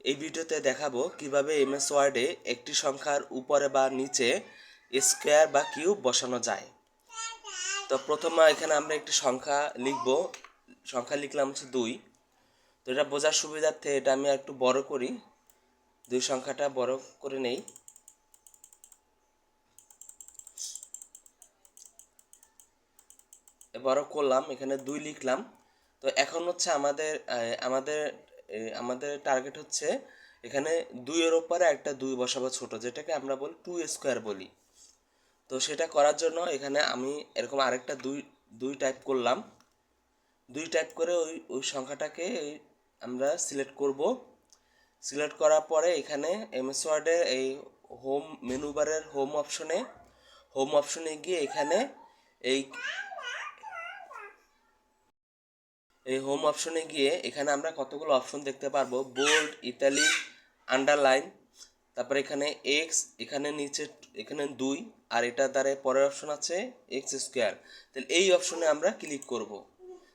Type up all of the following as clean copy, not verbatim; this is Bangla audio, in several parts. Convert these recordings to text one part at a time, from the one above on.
এই ভিডিওতে দেখাবো কিভাবে এমএস ওয়ার্ডে একটি সংখ্যার উপরে বা নিচে স্কোয়ার বা কিউব বসানো যায়। তো প্রথমে এখানে আমরা একটি সংখ্যা লিখব। সংখ্যা লিখলাম হচ্ছে 2। তো এটা বোঝার সুবিধার্থে এটা আমি একটু বড় করি, 2 সংখ্যাটা বড় করে নেই। বড় করলাম, এখানে 2 লিখলাম। তো এখন হচ্ছে আমাদের টার্গেট হচ্ছে এখানে 2 এর উপরে একটা 2 বসাবো ছোট, যেটাকে আমরা বলি 2 স্কোয়ার বলি। তো সেটা করার জন্য এখানে আমি এরকম আরেকটা 2 টাইপ করলাম। 2 টাইপ করে ওই সংখ্যাটাকে আমরা সিলেক্ট করব। সিলেক্ট করার পরে এখানে এমএস ওয়ার্ডের এই হোম মেনু বারের হোম অপশনে গিয়ে এখানে এই এই হোম অপশনে গিয়ে এখানে আমরা কতগুলো অপশন দেখতে পারবো, বোল্ড, ইটালিক, আন্ডারলাইন, তারপরে এখানে এক্স, এখানে নিচে এখানে 2, আর এটা দ্বারা পরের অপশন আছে এক্স স্কোয়ার। তাহলে এই অপশনে আমরা ক্লিক করব।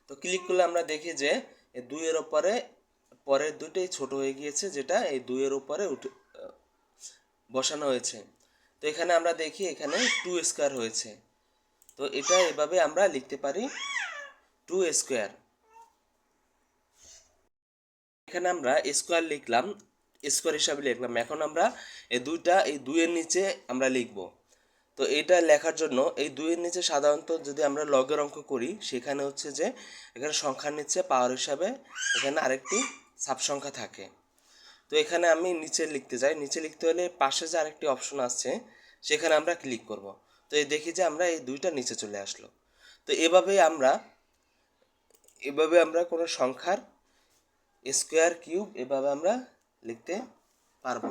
তো ক্লিক করলে আমরা দেখি যে এই 2 এর উপরে পরের দুটোই ছোট হয়ে গিয়েছে, যেটা এই 2 এর উপরে বসানো হয়েছে। তো এখানে আমরা দেখি এখানে 2 স্কোয়ার হয়েছে। তো এটা এভাবে আমরা লিখতে পারি 2 স্কোয়ার। এখানে আমরা স্কোয়ার লিখলাম, স্কোয়ার হিসাবে লিখলাম। এখন আমরা এই 2 এর নিচে আমরা লিখব। তো এটা লেখার জন্য এই 2 এর নিচে সাধারণত যদি আমরা লগের অঙ্ক করি, সেখানে হচ্ছে যে এখানে সংখ্যার নিচে পাওয়ার হিসাবে এখানে আরেকটি সাব সংখ্যা থাকে। তো এখানে আমি নিচে লিখতে চাই। নিচে লিখতে হলে পাশে যে আরেকটি অপশন আছে সেখানে আমরা ক্লিক করব। তো এই দেখি যে আমরা এই 2টা নিচে চলে আসলো। তো এভাবে আমরা কোনো সংখ্যার স্কোয়ার কিউব এভাবে আমরা লিখতে পারবো।